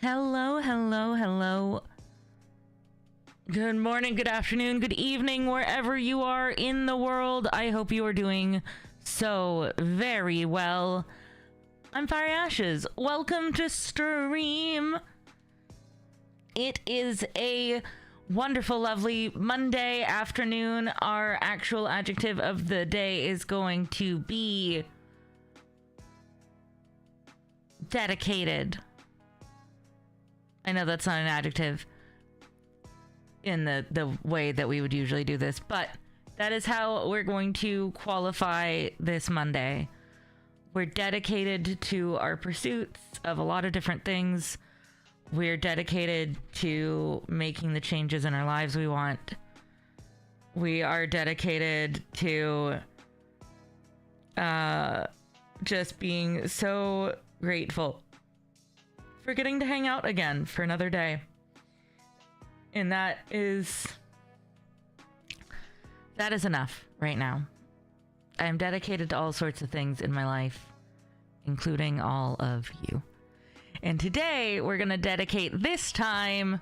Hello, hello, hello. Good morning, good afternoon, good evening, wherever you are in the world. I hope you are doing so very well. I'm Fiery Ashes. Welcome to stream. It is a wonderful, lovely Monday afternoon. Our actual adjective of the day is going to be dedicated. I know that's not an adjective in the way that we would usually do this, but that is how we're going to qualify this Monday. We're dedicated to our pursuits of a lot of different things. We're dedicated to making the changes in our lives we want. We are dedicated to just being so grateful for getting to hang out again for another day. And that is enough right now. I am dedicated to all sorts of things in my life, including all of you. And today we're going to dedicate this time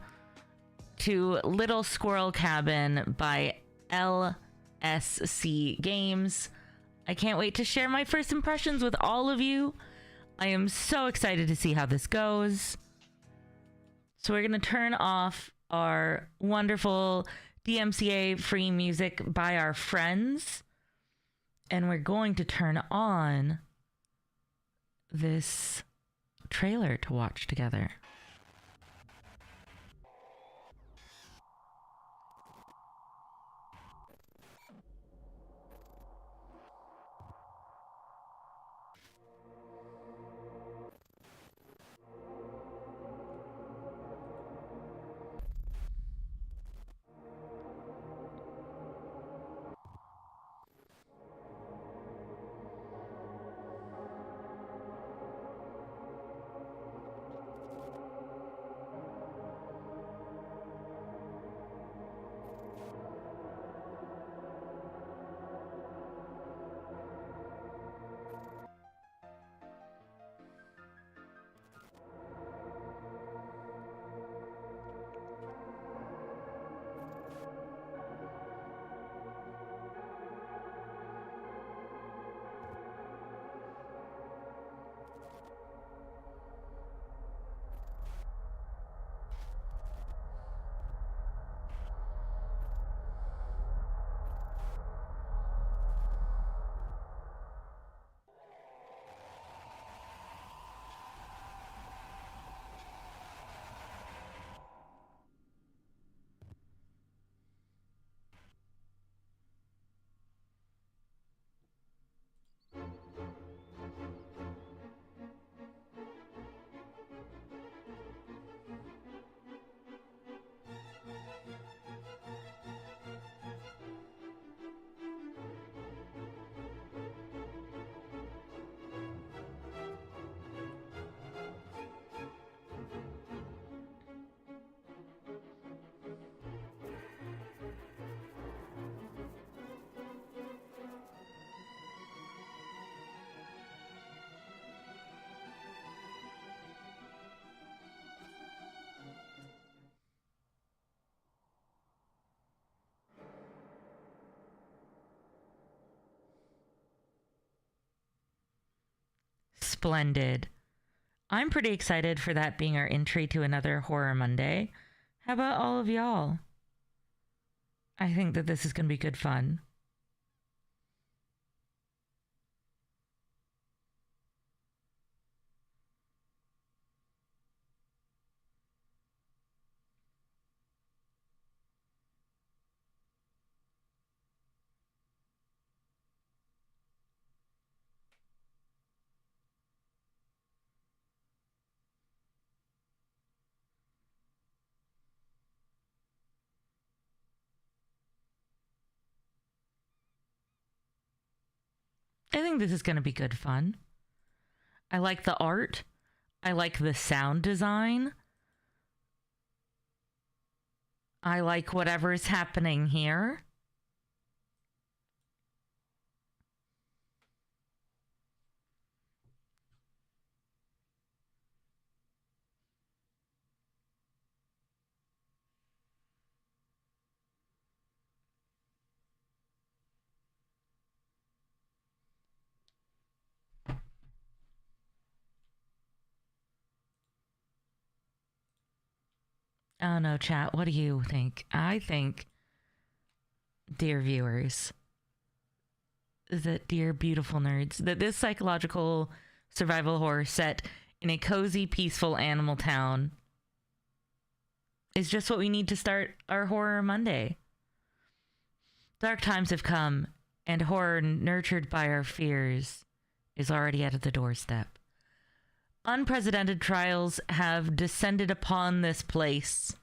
to Little Squirrel Cabin by LSC Games. I can't wait to share my first impressions with all of you. I am so excited to see how this goes. So we're going to turn off our wonderful DMCA free music by our friends. And we're going to turn on this trailer to watch together. Splendid. I'm pretty excited for that being our entry to another Horror Monday. How about all of y'all? I think that this is going to be good fun. I think this is going to be good fun. I like the art. I like the sound design. I like whatever's happening here. I don't know, chat. What do you think? I think, dear viewers, that dear beautiful nerds, that this psychological survival horror set in a cozy, peaceful animal town is just what we need to start our Horror Monday. Dark times have come, and horror nurtured by our fears is already at the doorstep. Unprecedented trials have descended upon this place.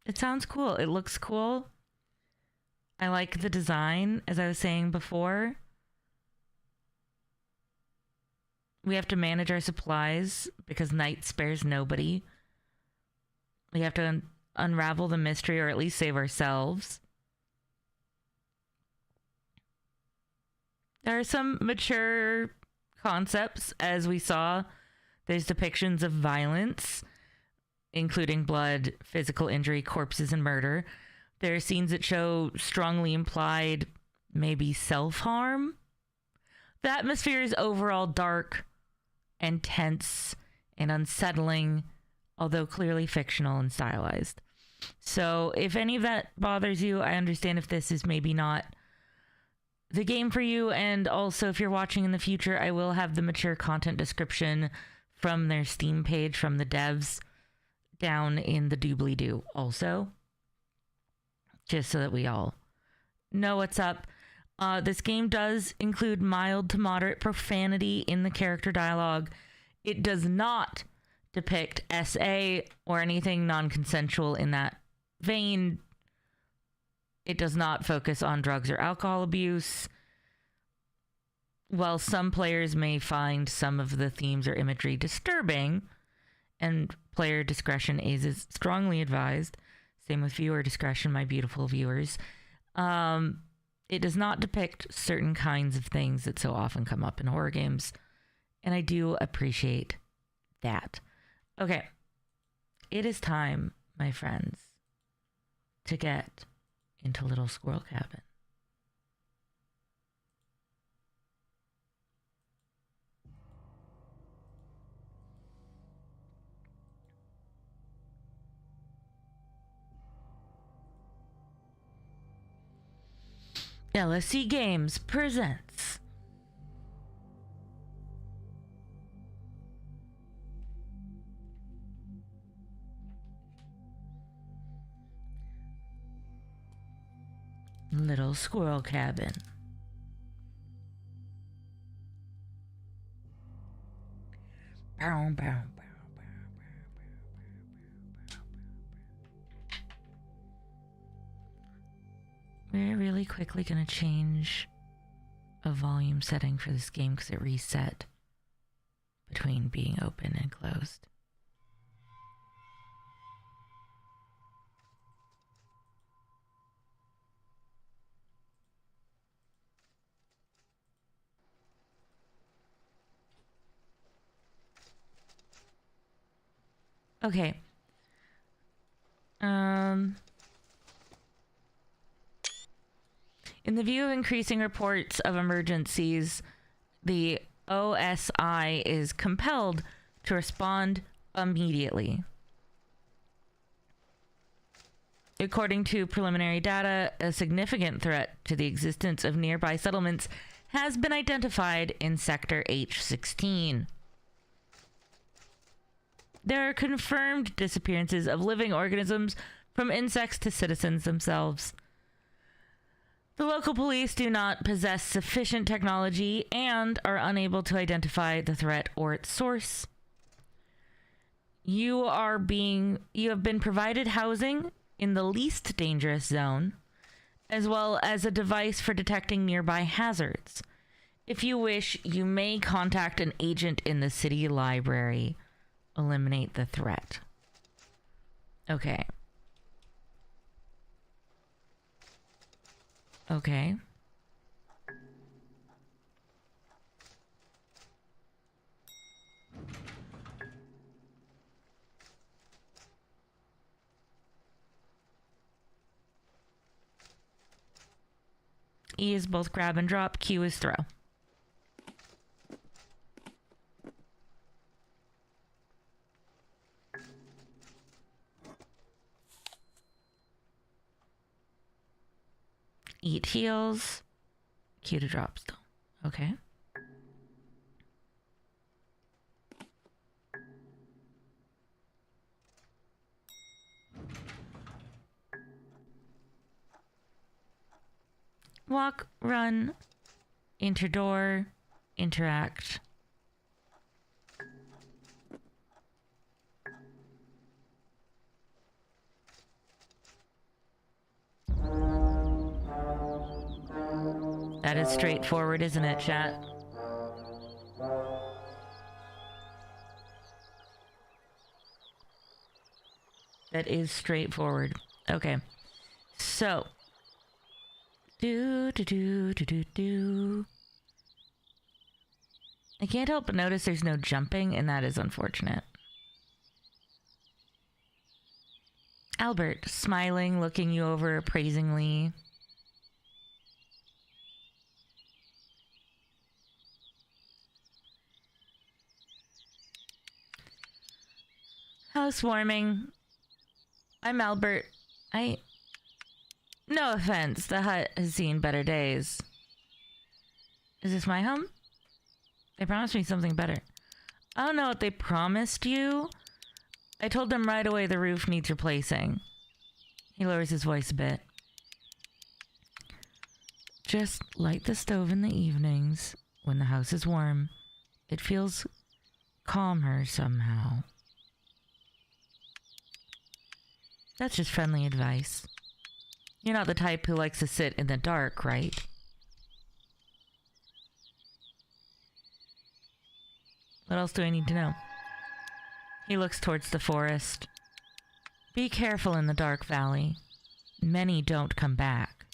It sounds cool. It looks cool. I like the design, as I was saying before. We have to manage our supplies because night spares nobody. We have to unravel the mystery, or at least save ourselves. There are some mature concepts, as we saw. There's depictions of violence, including blood, physical injury, corpses, and murder. There are scenes that show strongly implied, maybe self-harm. The atmosphere is overall dark and tense and unsettling, although clearly fictional and stylized. So if any of that bothers you, I understand if this is maybe not the game for you. And also, if you're watching in the future, I will have the mature content description from their Steam page from the devs down in the doobly-doo also, just so that we all know what's up. This game does include mild to moderate profanity in the character dialogue. It does not depict SA or anything non-consensual in that vein. It does not focus on drugs or alcohol abuse. While some players may find some of the themes or imagery disturbing, and player discretion is strongly advised, same with viewer discretion, my beautiful viewers, it does not depict certain kinds of things that so often come up in horror games, and I do appreciate that. Okay, it is time, my friends, to get into Little Squirrel Cabin. LSC Games presents Little Squirrel Cabin. Bow, bow, bow. We're really quickly going to change a volume setting for this game because it reset between being open and closed. Okay. In the view of increasing reports of emergencies, the OSI is compelled to respond immediately. According to preliminary data, a significant threat to the existence of nearby settlements has been identified in Sector H16. There are confirmed disappearances of living organisms, from insects to citizens themselves. The local police do not possess sufficient technology and are unable to identify the threat or its source. You have been provided housing in the least dangerous zone, as well as a device for detecting nearby hazards. If you wish, you may contact an agent in the city library. Eliminate the threat. Okay. Okay. E is both grab and drop. Q is throw. Heat heals. Q to drop still. Okay. Walk, run, enter door, interact. That is straightforward, isn't it, chat? That is straightforward. Okay. So. I can't help but notice there's no jumping, and that is unfortunate. Albert, smiling, looking you over appraisingly. Housewarming. I'm Albert. No offense, the hut has seen better days. Is this my home? They promised me something better. I don't know what they promised you. I told them right away the roof needs replacing. He lowers his voice a bit. Just light the stove in the evenings when the house is warm. It feels calmer somehow. That's just friendly advice. You're not the type who likes to sit in the dark, right? What else do I need to know? He looks towards the forest. Be careful in the dark valley. Many don't come back.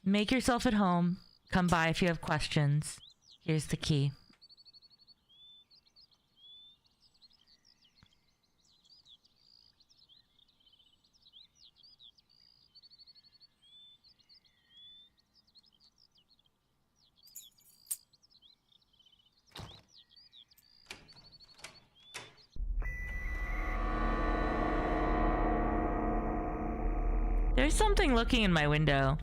Make yourself at home. Come by if you have questions. Here's the key. There's something looking in my window.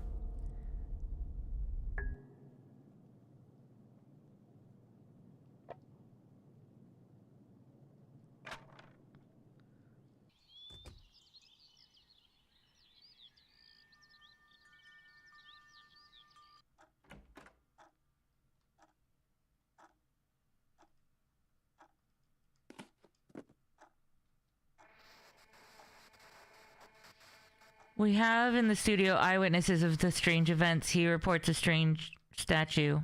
We have in the studio eyewitnesses of the strange events. He reports a strange statue.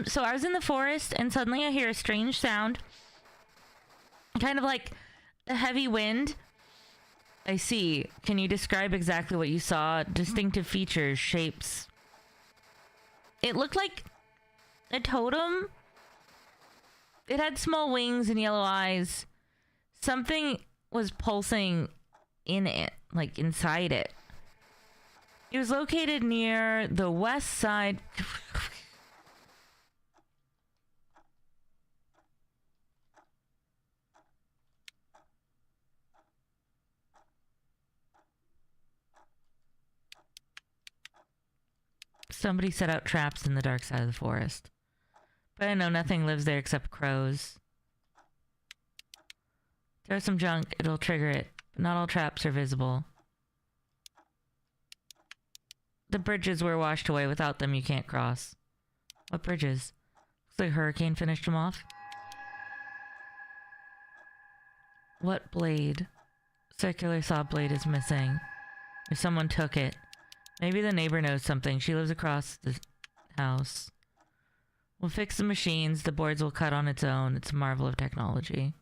So I was in the forest and suddenly I hear a strange sound. Kind of like a heavy wind. I see. Can you describe exactly what you saw? Distinctive features, shapes. It looked like a totem. It had small wings and yellow eyes. Something was pulsing in it, like inside it. It was located near the west side. Somebody set out traps in the dark side of the forest. But I know nothing lives there except crows. Throw some junk, it'll trigger it. But not all traps are visible. The bridges were washed away. Without them, you can't cross. What bridges? Looks like a hurricane finished them off. What blade? Circular saw blade is missing. If someone took it. Maybe the neighbor knows something. She lives across the house. We'll fix the machines. The boards will cut on its own. It's a marvel of technology.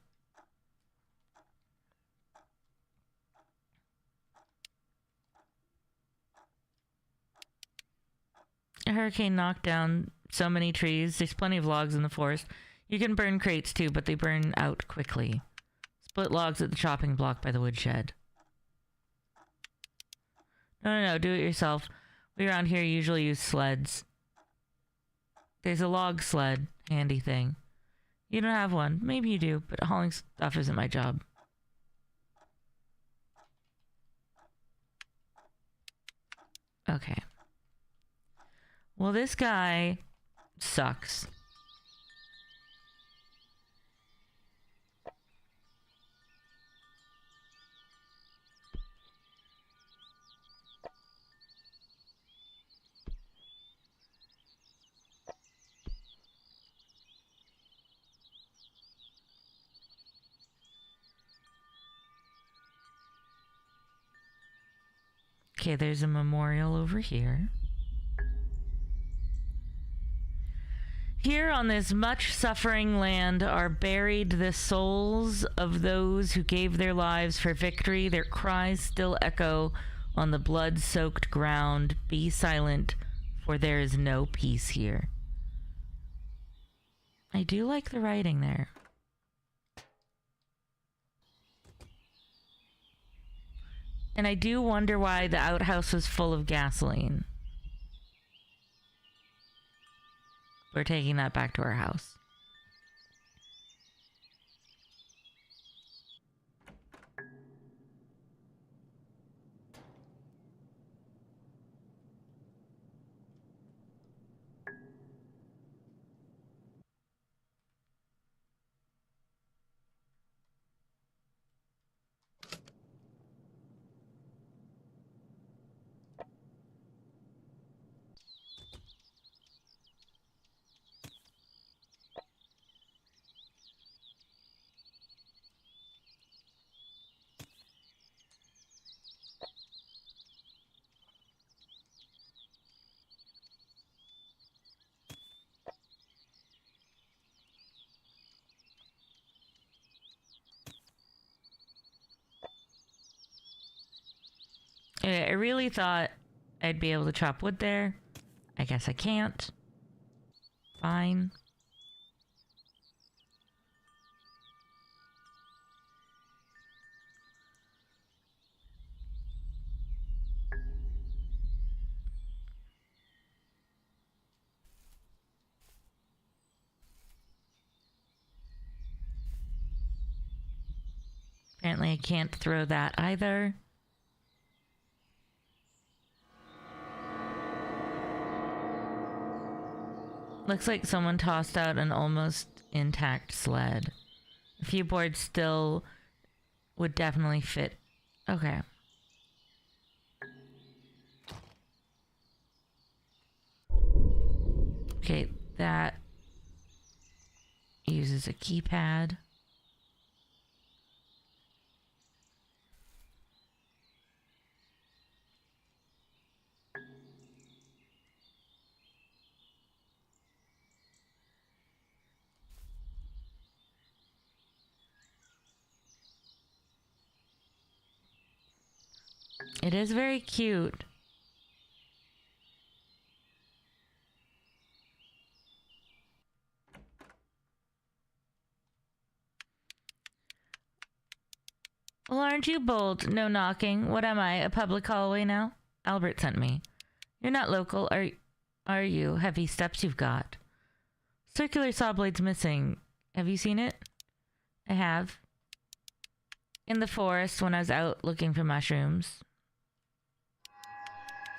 A hurricane knocked down so many trees. There's plenty of logs in the forest. You can burn crates too, but they burn out quickly. Split logs at the chopping block by the woodshed. No, do it yourself. We around here usually use sleds. There's a log sled, handy thing. You don't have one. Maybe you do, but hauling stuff isn't my job. Okay. Well, this guy sucks. Okay, there's a memorial over here. Here on this much suffering land are buried the souls of those who gave their lives for victory. Their cries still echo on the blood-soaked ground. Be silent, for there is no peace here. I do like the writing there. And I do wonder why the outhouse was full of gasoline. We're taking that back to our house. I really thought I'd be able to chop wood there. I guess I can't. Fine. Apparently I can't throw that either. Looks like someone tossed out an almost intact sled. A few boards still would definitely fit. Okay. Okay, that uses a keypad. It is very cute. Well, aren't you bold? No knocking. What am I, a public hallway now? Albert sent me. You're not local, are you? Heavy steps you've got. Circular saw blade's missing. Have you seen it? I have. In the forest when I was out looking for mushrooms.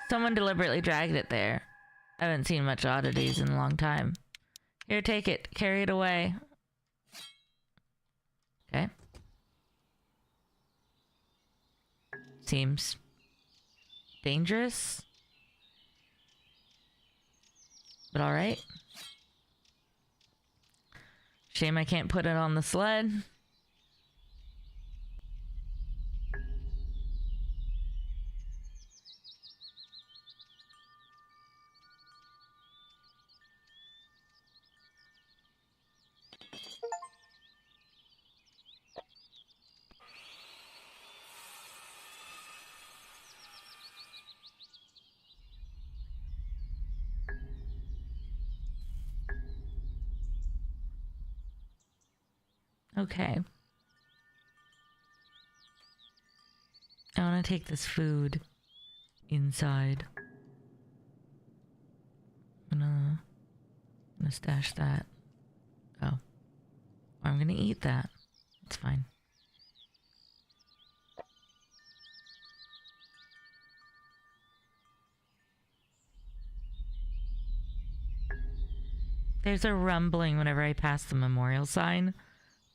Someone deliberately dragged it there. I haven't seen much oddities in a long time. Here, take it. Carry it away. Okay. Seems dangerous. But alright. Shame I can't put it on the sled. Okay. I want to take this food inside. I'm gonna stash that. Oh. Or I'm gonna eat that. It's fine. There's a rumbling whenever I pass the memorial sign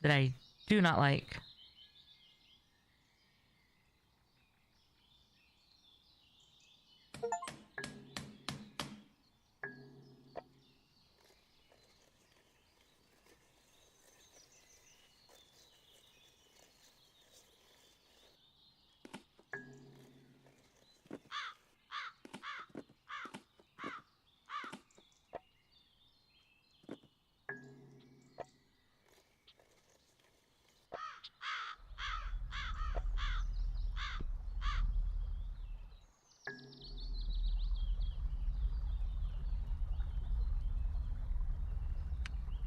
that I do not like.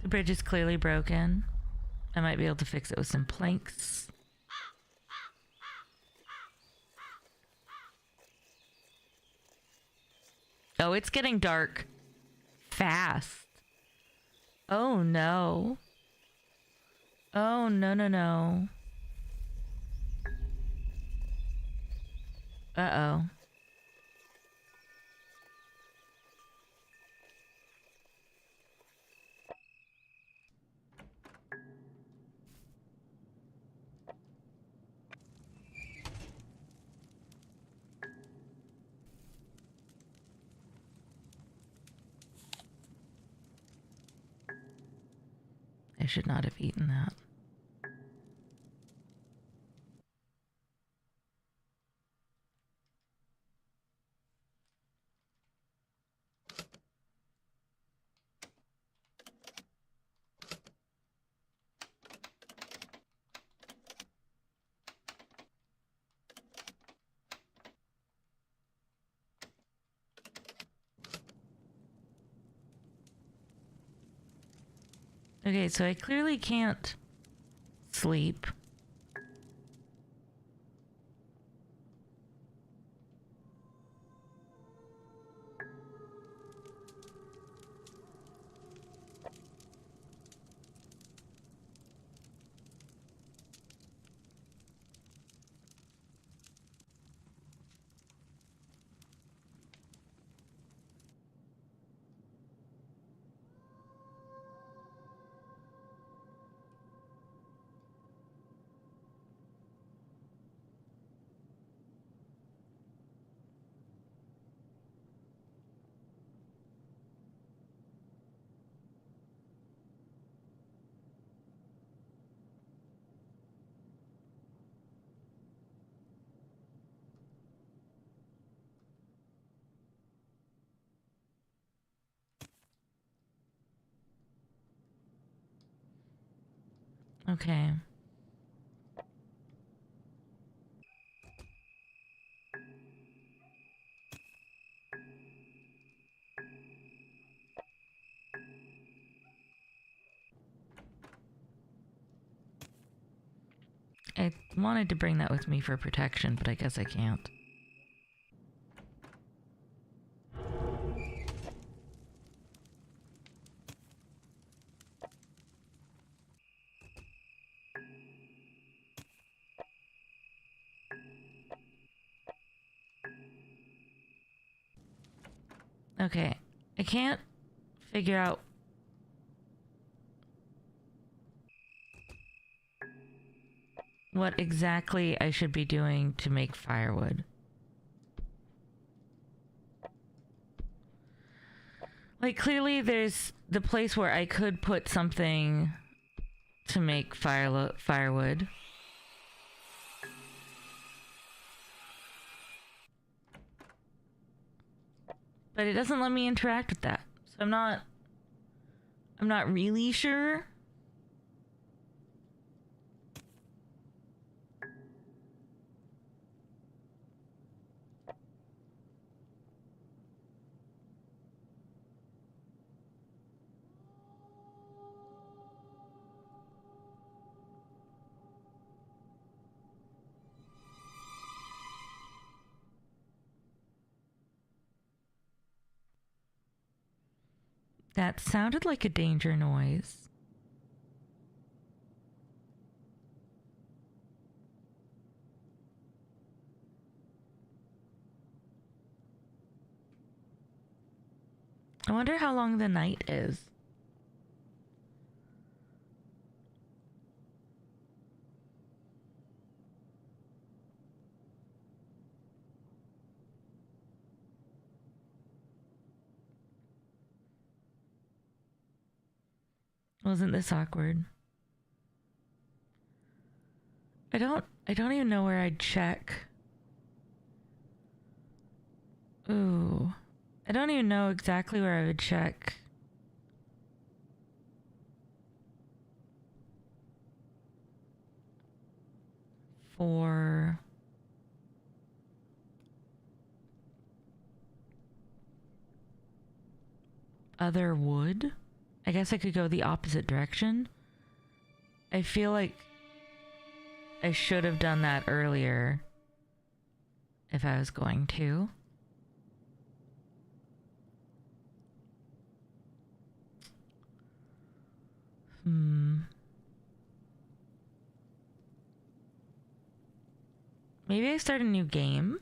The bridge is clearly broken. I might be able to fix it with some planks. Oh, it's getting dark fast. Oh no. Oh no, no, no. Uh-oh. I should not have eaten that. Okay, so I clearly can't sleep. Okay. I wanted to bring that with me for protection, but I guess I can't. Okay. I can't figure out what exactly I should be doing to make firewood. Like, clearly there's the place where I could put something to make firewood. But it doesn't let me interact with that. So I'm not really sure. That sounded like a danger noise. I wonder how long the night is. Wasn't this awkward? I don't even know where I'd check. Ooh. I don't even know exactly where I would check. For other wood? I guess I could go the opposite direction. I feel like I should have done that earlier if I was going to. Maybe I start a new game.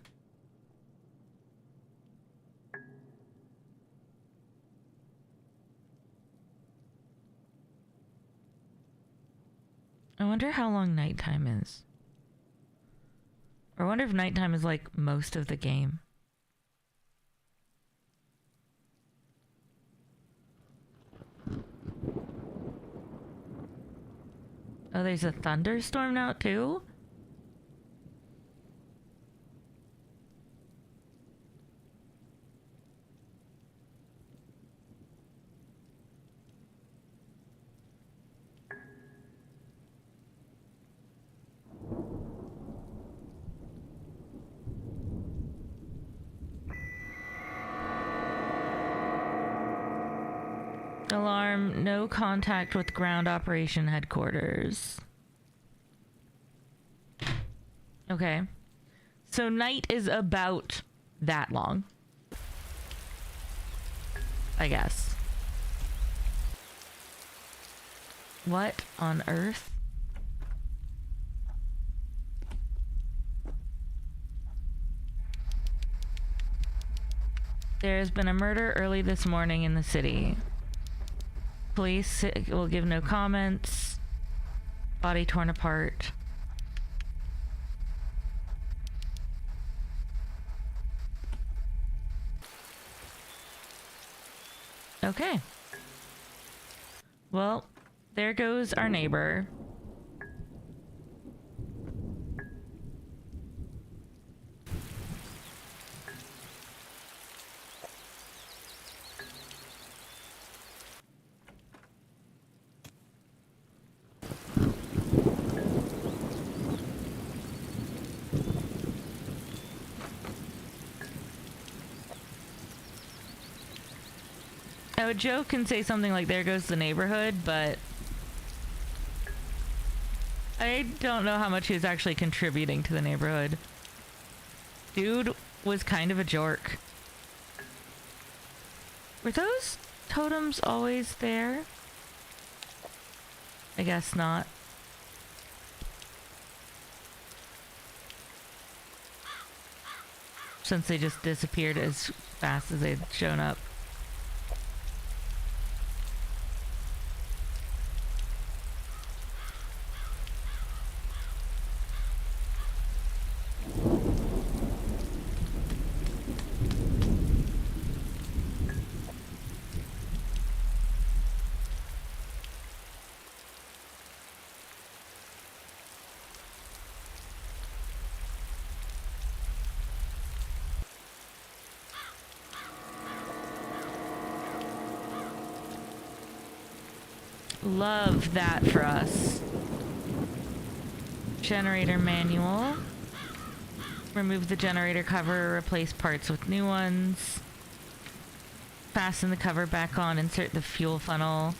I wonder how long nighttime is. Or I wonder if nighttime is like most of the game. Oh, there's a thunderstorm now too? Alarm, no contact with ground operation headquarters. Okay. So night is about that long. I guess. What on earth? There has been a murder early this morning in the city. Police will give no comments. Body torn apart. Okay. Well, there goes our neighbor. I would joke and say something like, there goes the neighborhood, but I don't know how much he was actually contributing to the neighborhood. Dude was kind of a jerk. Were those totems always there? I guess not. Since they just disappeared as fast as they'd shown up. Love that for us. Generator manual. Remove the generator cover, replace parts with new ones. Fasten the cover back on, insert the fuel funnel.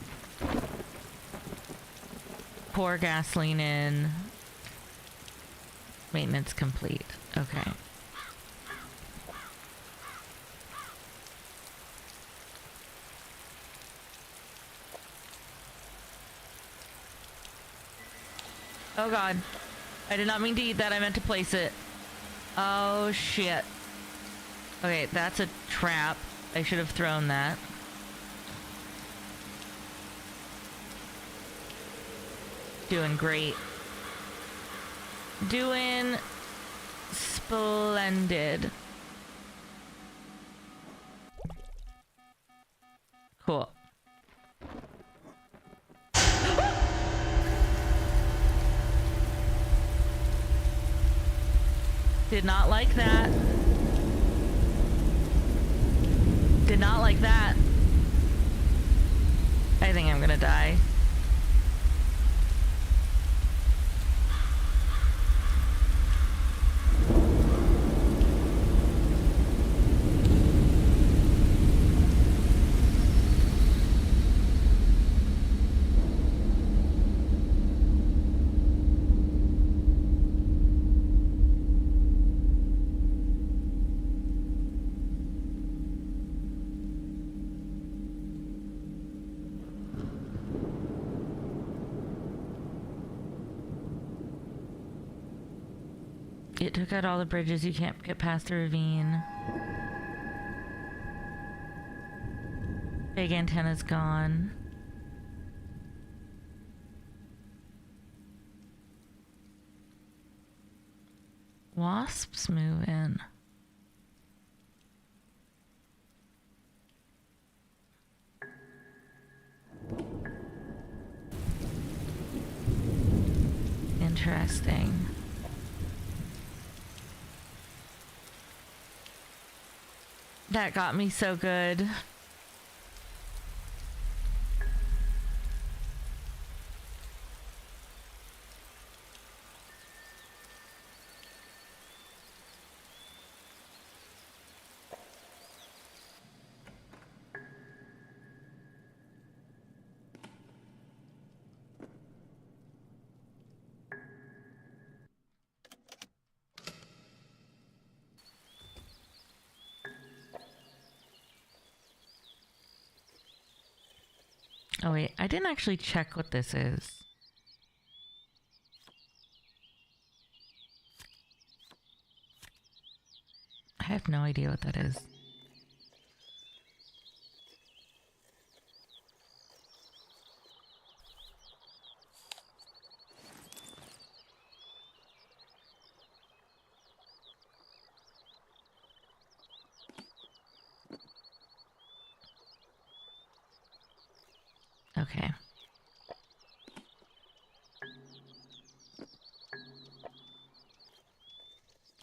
Pour gasoline in. Maintenance complete. Okay. Oh god. I did not mean to eat that, I meant to place it. Oh shit. Okay, that's a trap. I should have thrown that. Doing great. Doing splendid. Cool. Did not like that. Did not like that. I think I'm gonna die. It took out all the bridges. You can't get past the ravine. Big antenna's gone. Wasps move in. Interesting. That got me so good. Oh wait, I didn't actually check what this is. I have no idea what that is. Okay.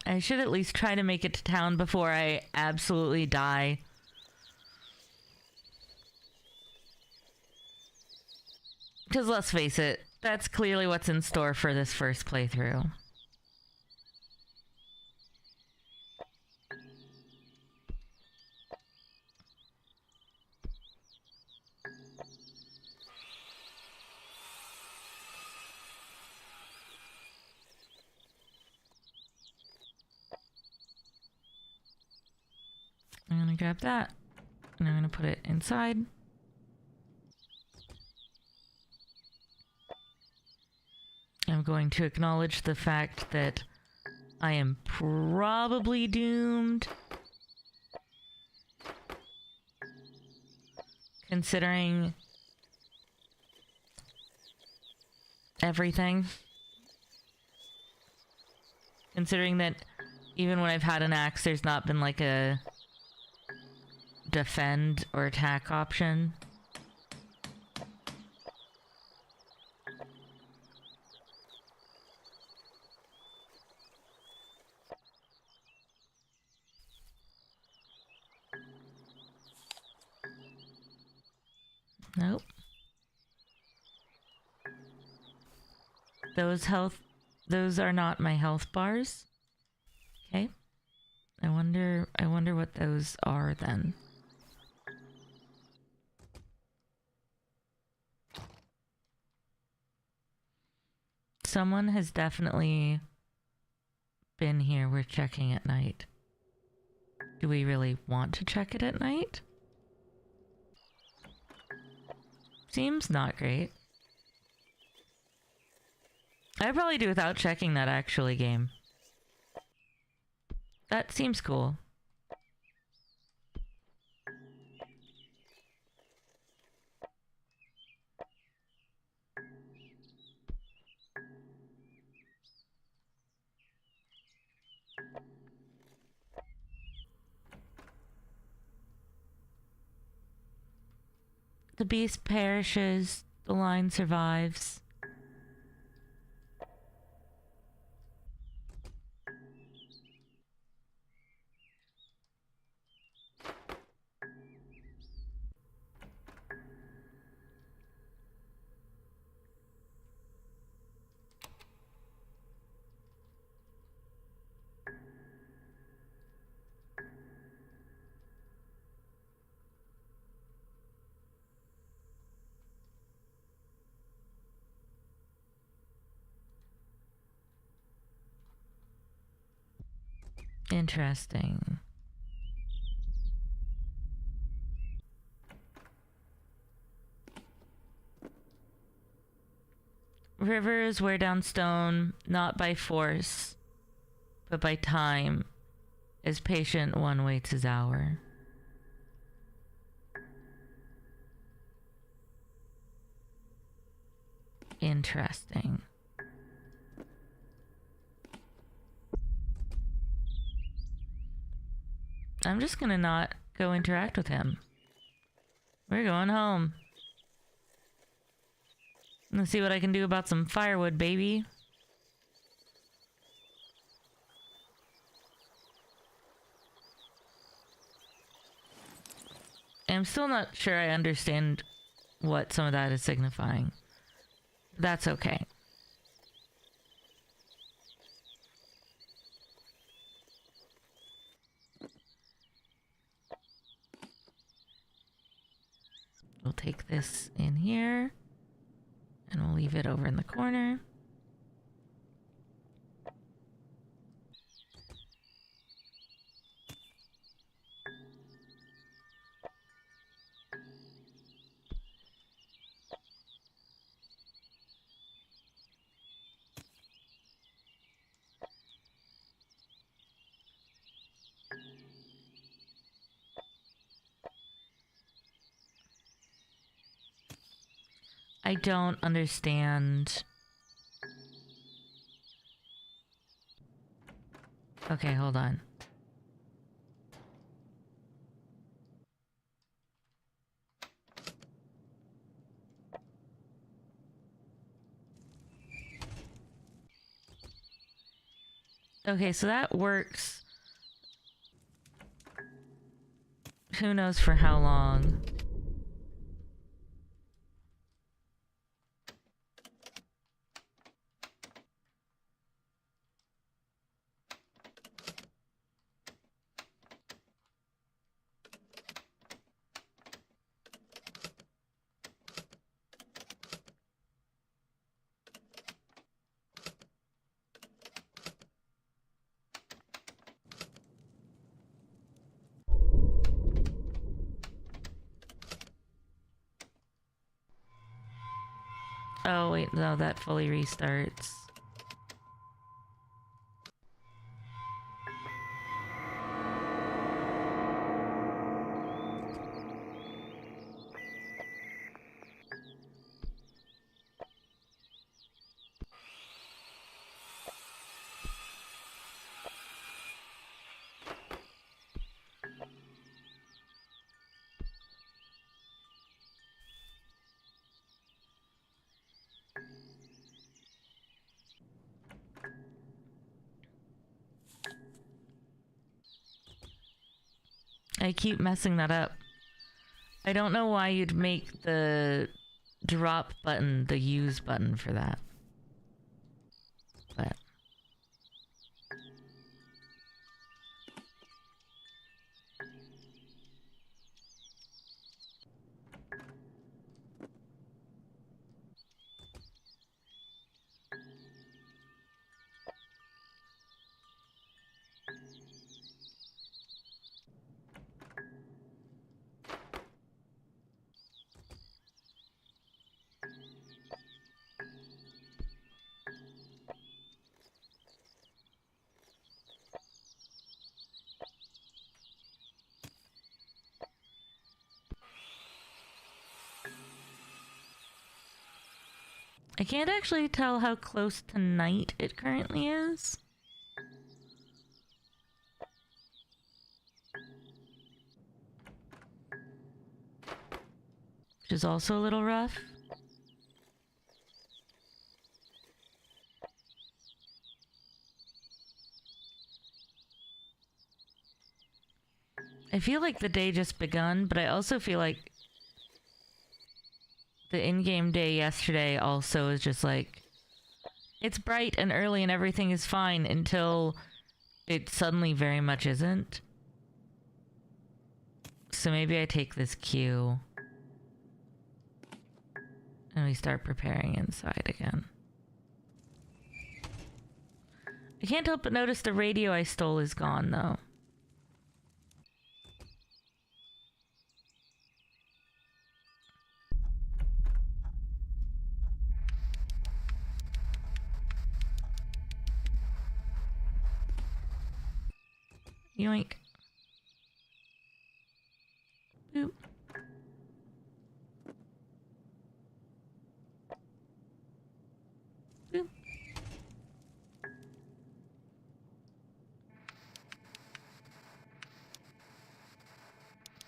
I should at least try to make it to town before I absolutely die. Because let's face it, that's clearly what's in store for this first playthrough. I'm gonna grab that, and I'm gonna put it inside. I'm going to acknowledge the fact that I am probably doomed. Considering everything. Considering that even when I've had an axe, there's not been like a defend or attack option. Nope. Those are not my health bars. Okay. I wonder what those are then. Someone has definitely been here. We're checking at night. Do we really want to check it at night? Seems not great. I'd probably do without checking that actually game. That seems cool. The beast perishes, the line survives. Interesting. Rivers wear down stone, not by force, but by time. As patient one waits his hour. Interesting. I'm just gonna not go interact with him. We're going home. Let's see what I can do about some firewood, baby. I'm still not sure I understand what some of that is signifying. That's okay. We'll take this in here and we'll leave it over in the corner. I don't understand. Okay, hold on. Okay, so that works. Who knows for how long? Oh, wait, no, that fully restarts. I keep messing that up. I don't know why you'd make the drop button the use button for that. But I can't actually tell how close to night it currently is. Which is also a little rough. I feel like the day just begun, but I also feel like the in-game day yesterday also is just like, it's bright and early and everything is fine until it suddenly very much isn't. So maybe I take this cue and we start preparing inside again. I can't help but notice the radio I stole is gone, though. Yoink. Boop. Boop.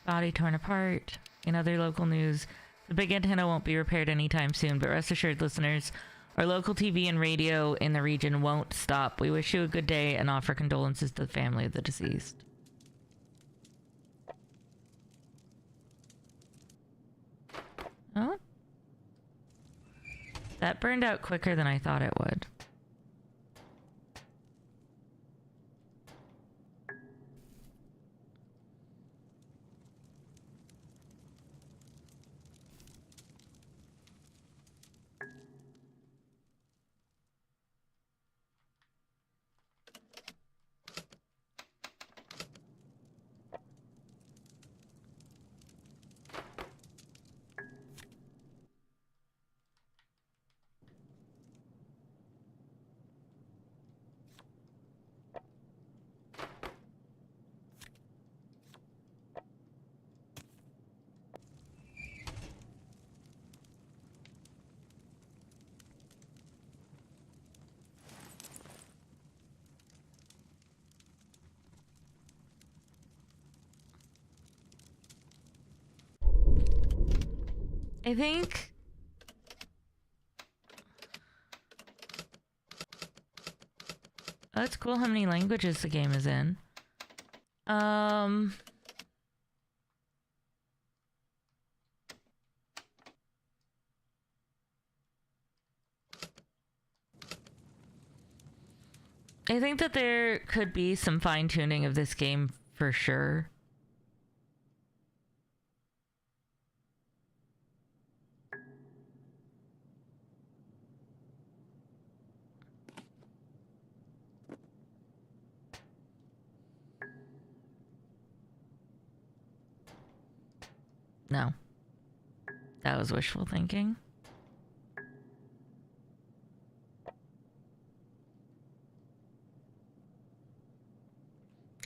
Body torn apart. In other local news, the big antenna won't be repaired anytime soon, but rest assured, listeners, our local TV and radio in the region won't stop. We wish you a good day and offer condolences to the family of the deceased. Oh? That burned out quicker than I thought it would. I think oh, it's cool how many languages the game is in. I think that there could be some fine-tuning of this game for sure. No. That was wishful thinking.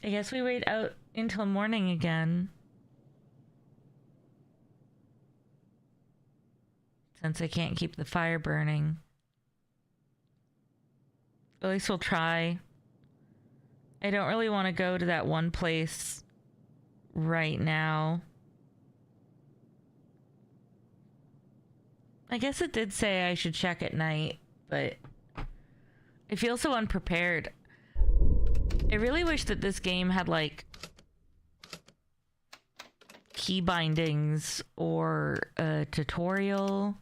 I guess we wait out until morning again. Since I can't keep the fire burning. At least we'll try. I don't really want to go to that one place right now. I guess it did say I should check at night, but I feel so unprepared. I really wish that this game had, like, key bindings or a tutorial.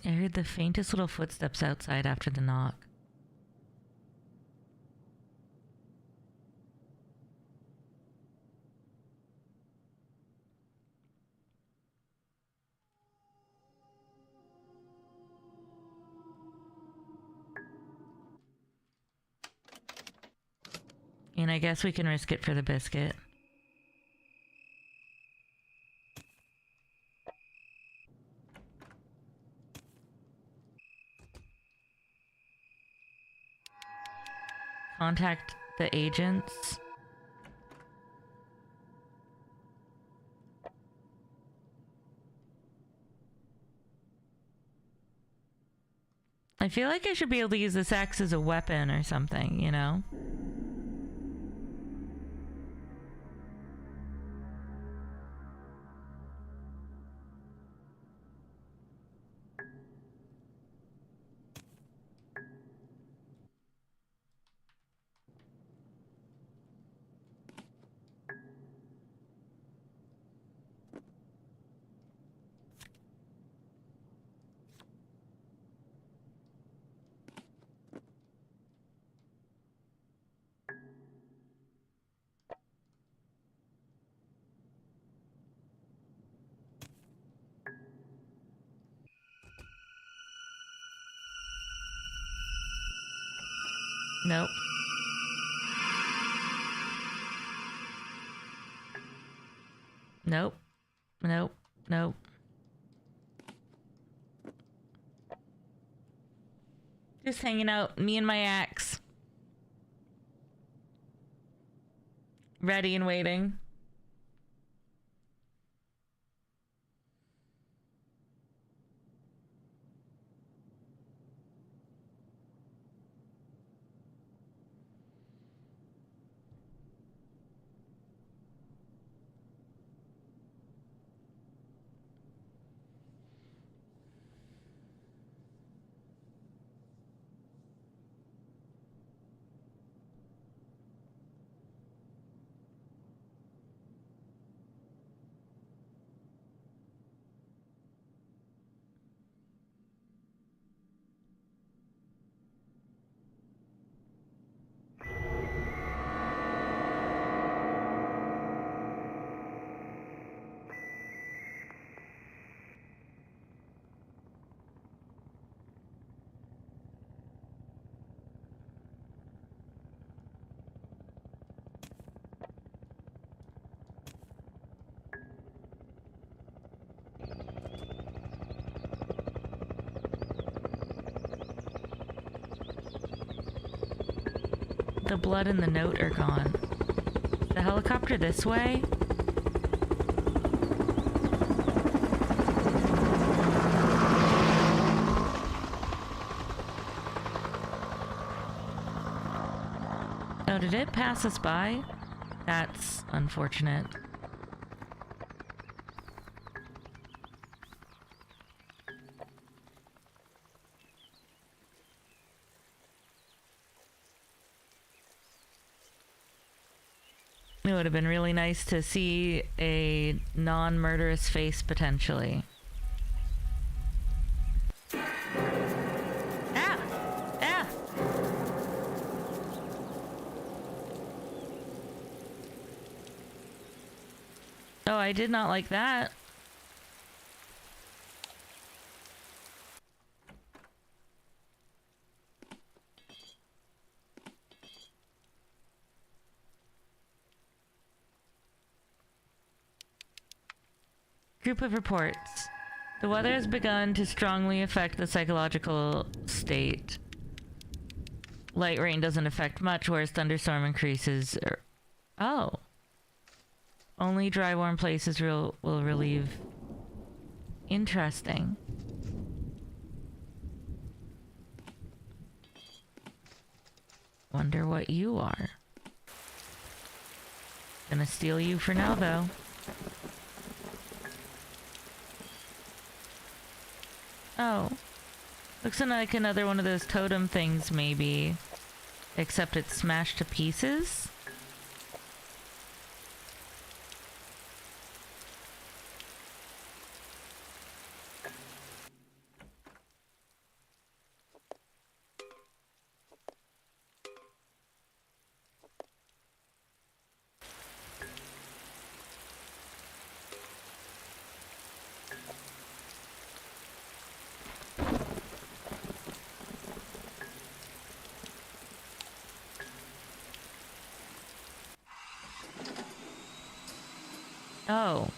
I heard the faintest little footsteps outside after the knock. And I guess we can risk it for the biscuit. Contact the agents. I feel like I should be able to use this axe as a weapon or something, you know? Nope. Nope. Nope. Nope. Just hanging out, me and my axe. Ready and waiting. The blood and the note are gone. The helicopter this way? Oh, did it pass us by? That's unfortunate. It would have been really nice to see a non-murderous face, potentially. Ah! Ah! Oh, I did not like that. Group of reports. The weather has begun to strongly affect the psychological state. Light rain doesn't affect much, whereas thunderstorm increases. Oh. Only dry, warm places will relieve. Interesting. Wonder what you are. Gonna steal you for now, though. Oh. Looks like another one of those totem things, maybe. Except it's smashed to pieces? Oh.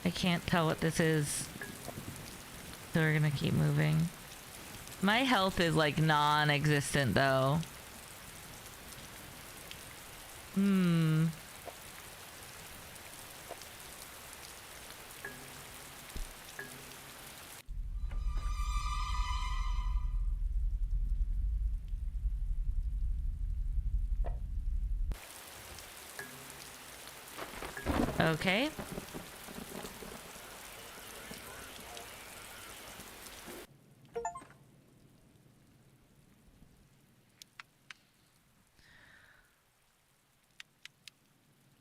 I can't tell what this is. So we're gonna keep moving. My health is like non-existent though. Hmm. Okay.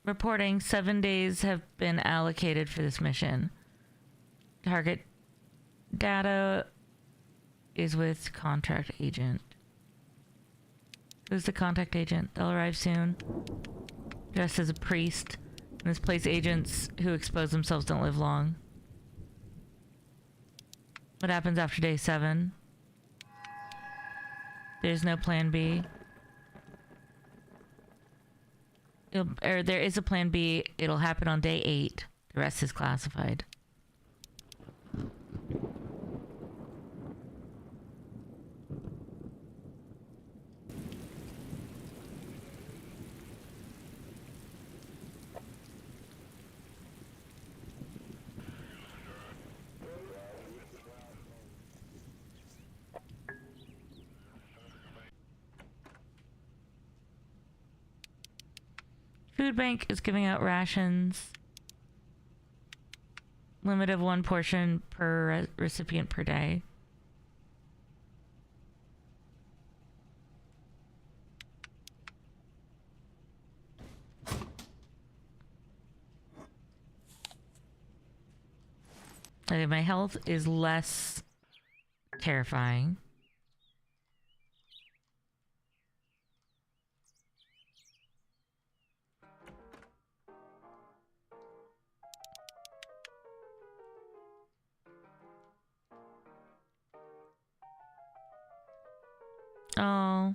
Reporting 7 days have been allocated for this mission. Target data is with contract agent. Who's the contact agent? They'll arrive soon. Dressed as a priest. In this place, agents who expose themselves don't live long. What happens after day 7? There's no plan B. There is a plan B. It'll happen on day 8. The rest is classified. Food bank is giving out rations. Limit of 1 portion per recipient per day. Okay, my health is less terrifying. Oh.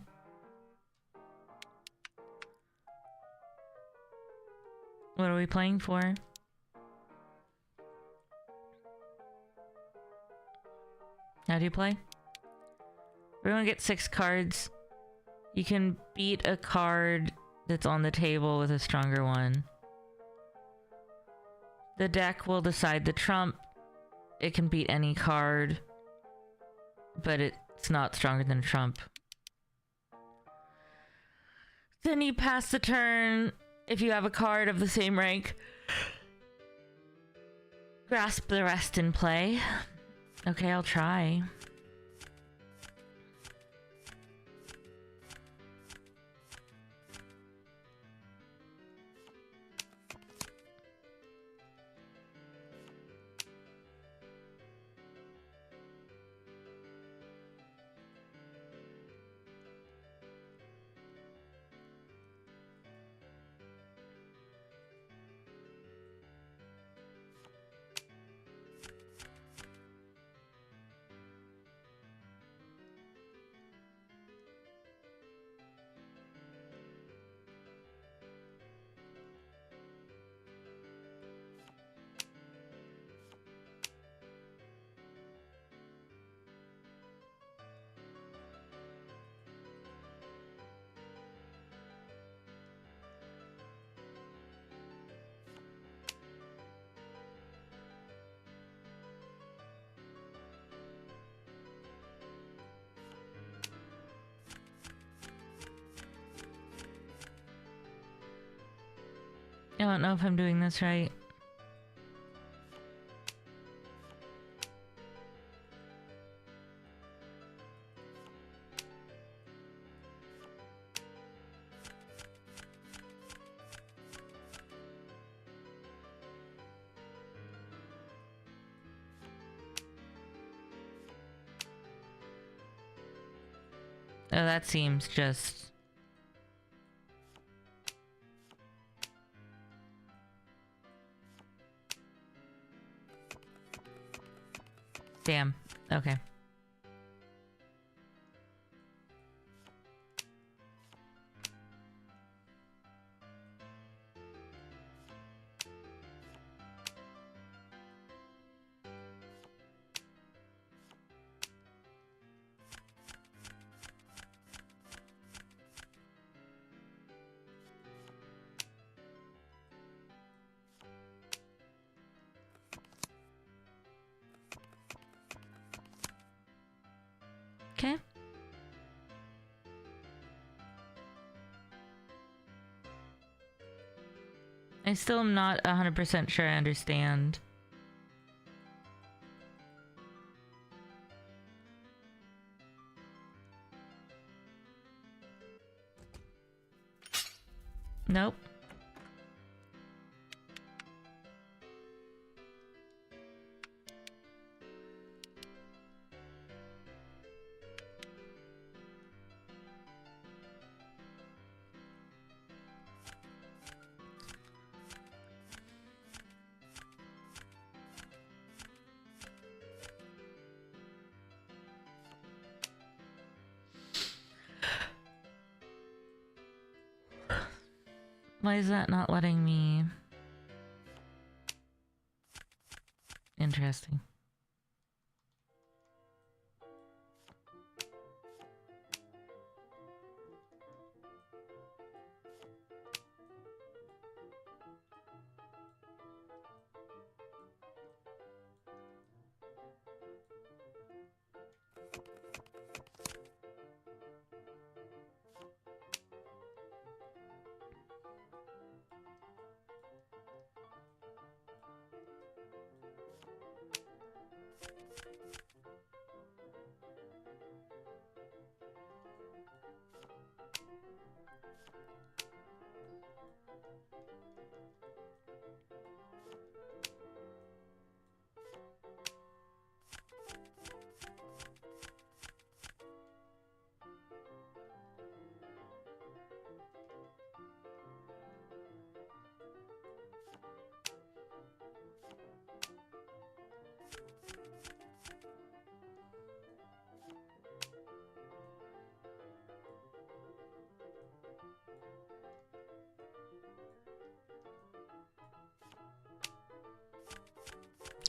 What are we playing for? How do you play? Everyone gets 6 cards. You can beat a card that's on the table with a stronger one. The deck will decide the trump. It can beat any card, but it's not stronger than a trump. Then you pass the turn. If you have a card of the same rank, grasp the rest in play. Okay, I'll try. I don't know if I'm doing this right. Oh, that seems just... Damn. Okay. I still am not 100% sure I understand. Nope. Why is that not letting me? Interesting.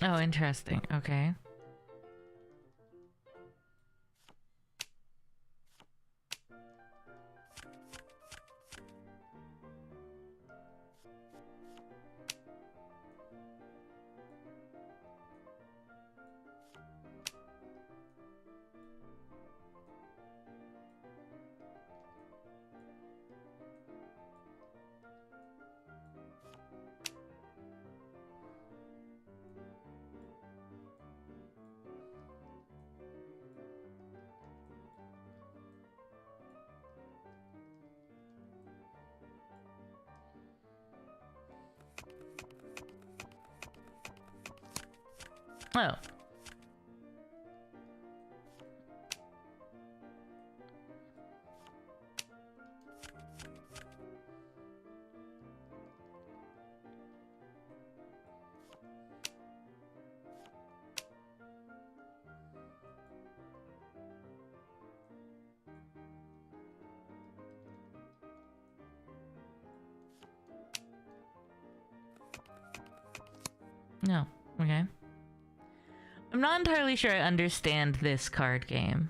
Oh, interesting. Okay. Oh. No. Okay. I'm not entirely sure I understand this card game.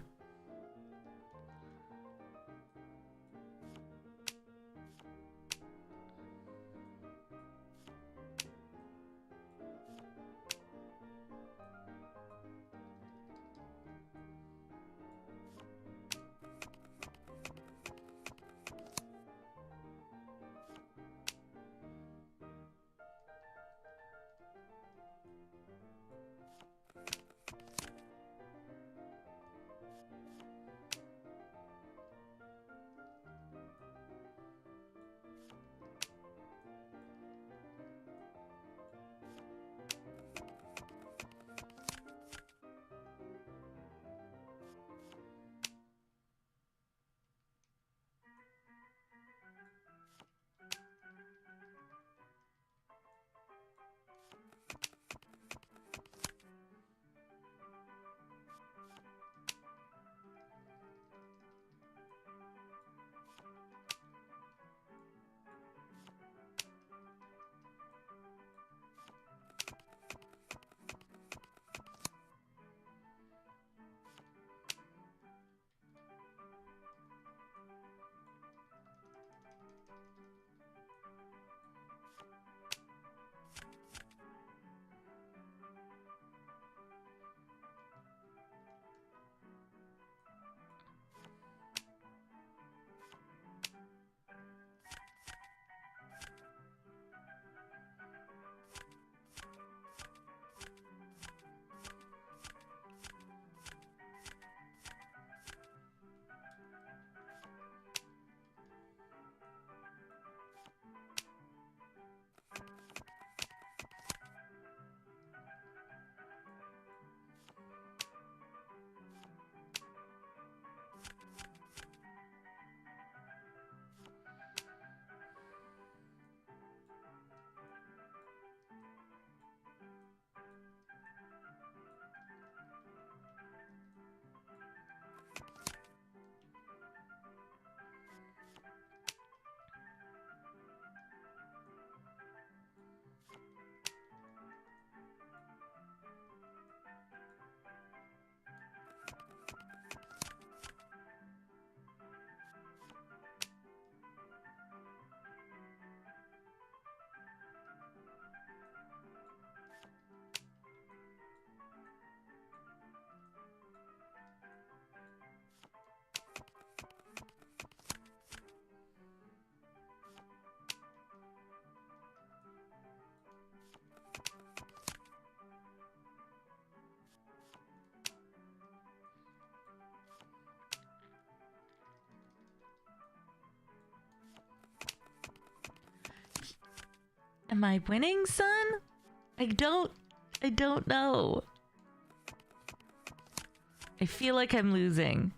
Am I winning, son? I don't know. I feel like I'm losing.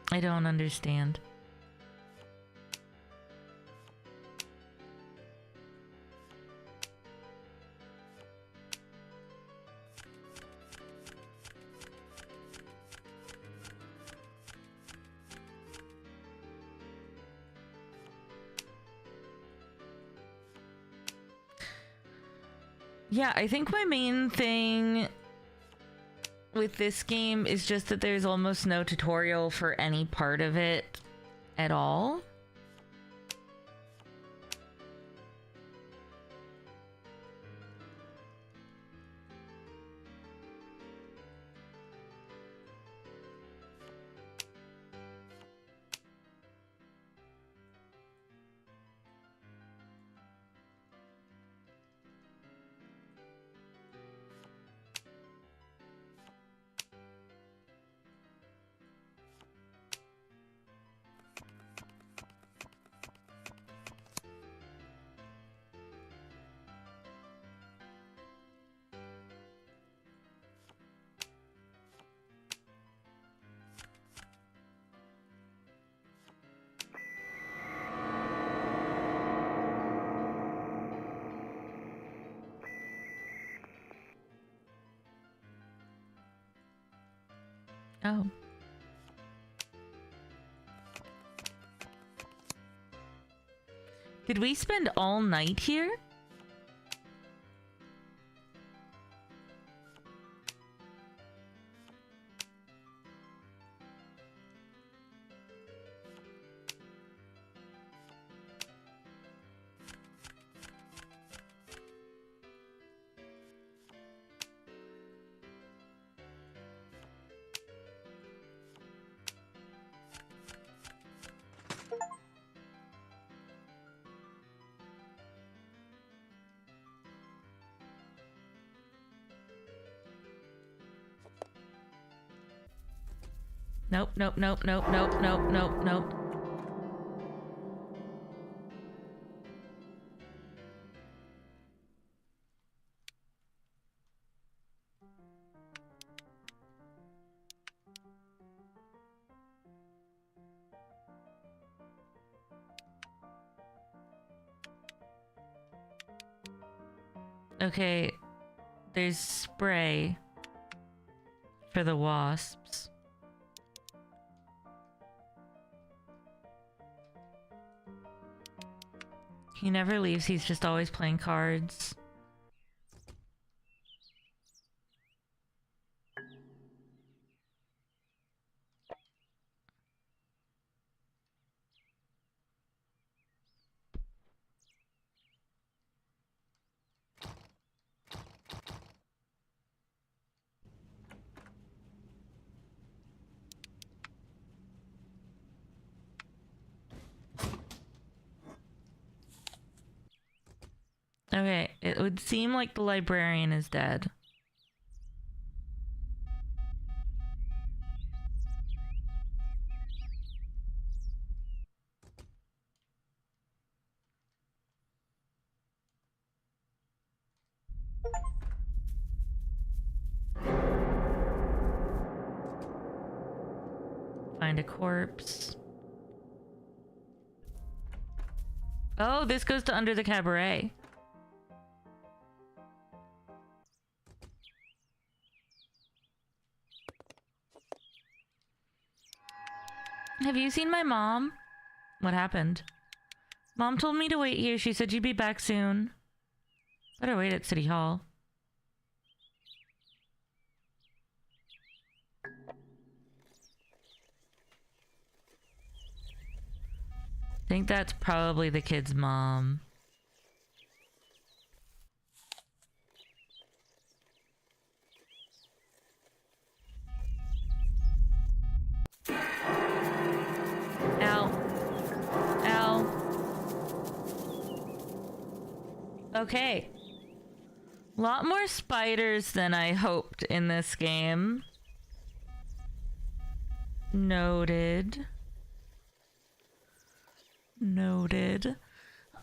I don't understand. Yeah, I think my main thing with this game is just that there's almost no tutorial for any part of it at all. Oh. Did we spend all night here? Nope, nope, nope, nope, nope, nope, nope, nope. Okay, there's spray for the wasps. He never leaves, he's just always playing cards. Okay, it would seem like the librarian is dead. Find a corpse. Oh, this goes to Under the Cabaret. Have you seen my mom? What happened? Mom told me to wait here. She said she'd be back soon. Better wait at City Hall. I think that's probably the kid's mom. Ow. Ow. Okay. A lot more spiders than I hoped in this game. Noted. Noted.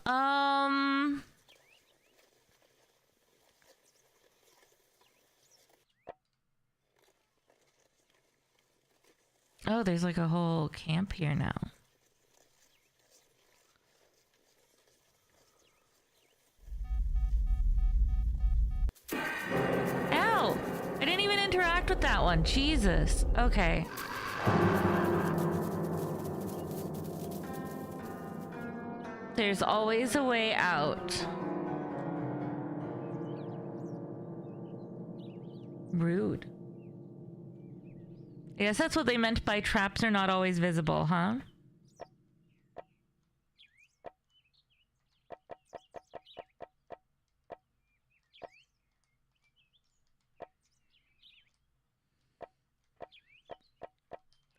Oh, there's like a whole camp here now. Ow! I didn't even interact with that one. Jesus. Okay. There's always a way out. Rude. I guess that's what they meant by traps are not always visible, huh?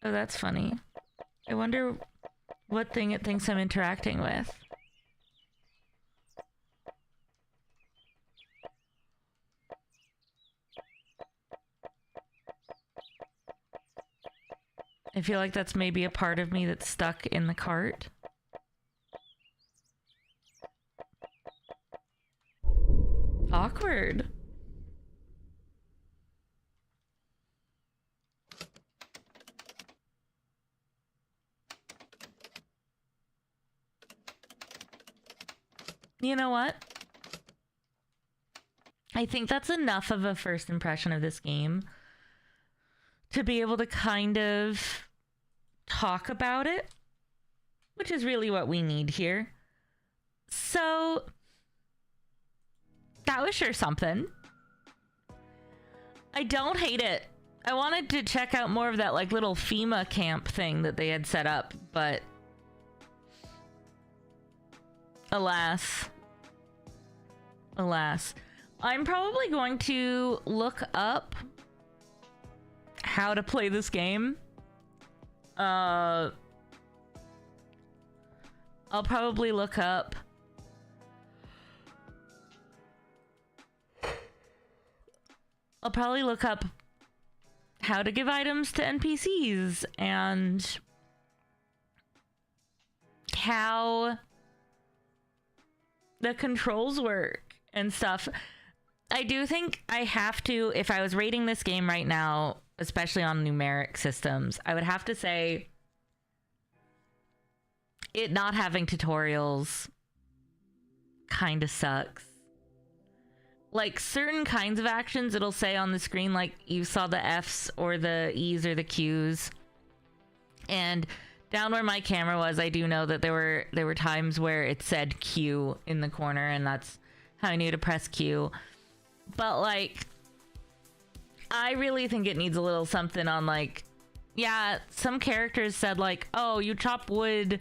Oh, that's funny. I wonder what thing it thinks I'm interacting with. I feel like that's maybe a part of me that's stuck in the cart. Awkward. You know what? I think that's enough of a first impression of this game to be able to kind of talk about it, which is really what we need here. So that was sure something. I don't hate it. I wanted to check out more of that like little FEMA camp thing that they had set up, but alas. I'm probably going to look up how to play this game. I'll probably look up how to give items to NPCs and how the controls work and stuff. I do think I have to, if I was rating this game right now, especially on numeric systems, I would have to say it not having tutorials kind of sucks. Like certain kinds of actions, it'll say on the screen like you saw the F's or the E's or the Q's. And down where my camera was, I do know that there were times where it said Q in the corner, and that's how I knew to press Q. But like, I really think it needs a little something on like, yeah, some characters said like, oh, you chop wood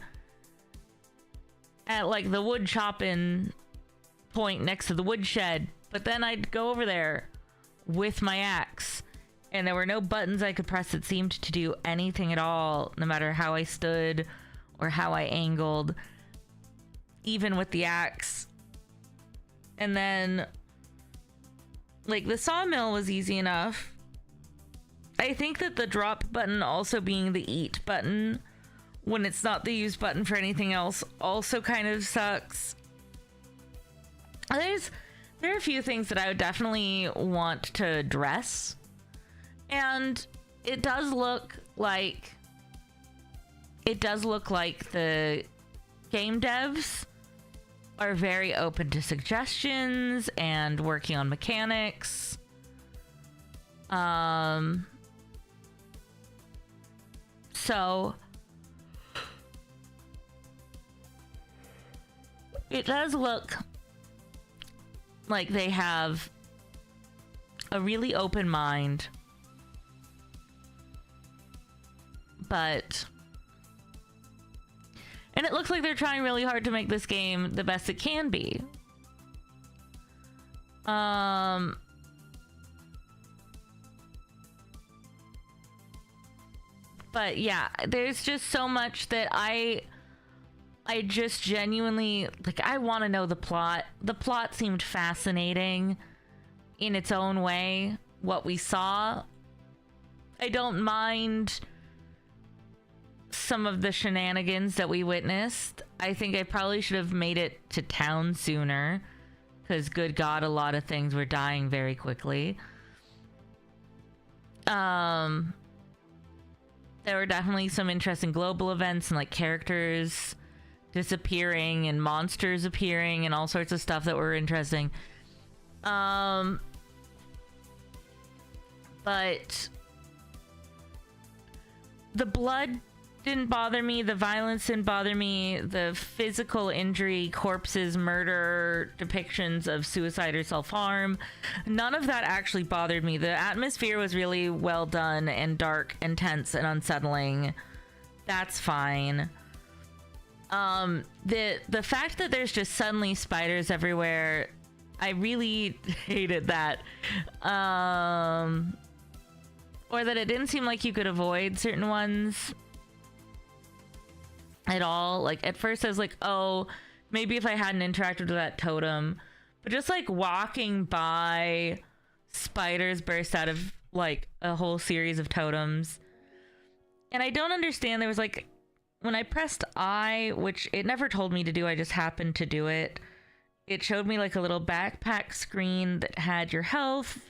at like the wood chopping point next to the woodshed. But then I'd go over there with my axe and there were no buttons I could press that seemed to do anything at all, no matter how I stood or how I angled. Even with the axe, And then, like, the sawmill was easy enough. I think that the drop button also being the eat button when it's not the use button for anything else also kind of sucks. There are a few things that I would definitely want to address. And it does look like the game devs are very open to suggestions and working on mechanics. So it does look like they have a really open mind, and it looks like they're trying really hard to make this game the best it can be. But yeah, there's just so much that I just genuinely, like, I want to know the plot. The plot seemed fascinating in its own way, what we saw. I don't mind some of the shenanigans that we witnessed. I think I probably should have made it to town sooner, because good God, a lot of things were dying very quickly. There were definitely some interesting global events and like characters disappearing and monsters appearing and all sorts of stuff that were interesting. But the blood didn't bother me, the violence didn't bother me, the physical injury, corpses, murder, depictions of suicide or self-harm, none of that actually bothered me. The atmosphere was really well done and dark and tense and unsettling. That's fine. The fact that there's just suddenly spiders everywhere, I really hated that. Or that it didn't seem like you could avoid certain ones at all. Like, at first I was like, oh, maybe if I hadn't interacted with that totem. But just like walking by, spiders burst out of like a whole series of totems. And I don't understand, there was like, when I pressed I, which it never told me to do, I just happened to do it, it showed me like a little backpack screen that had your health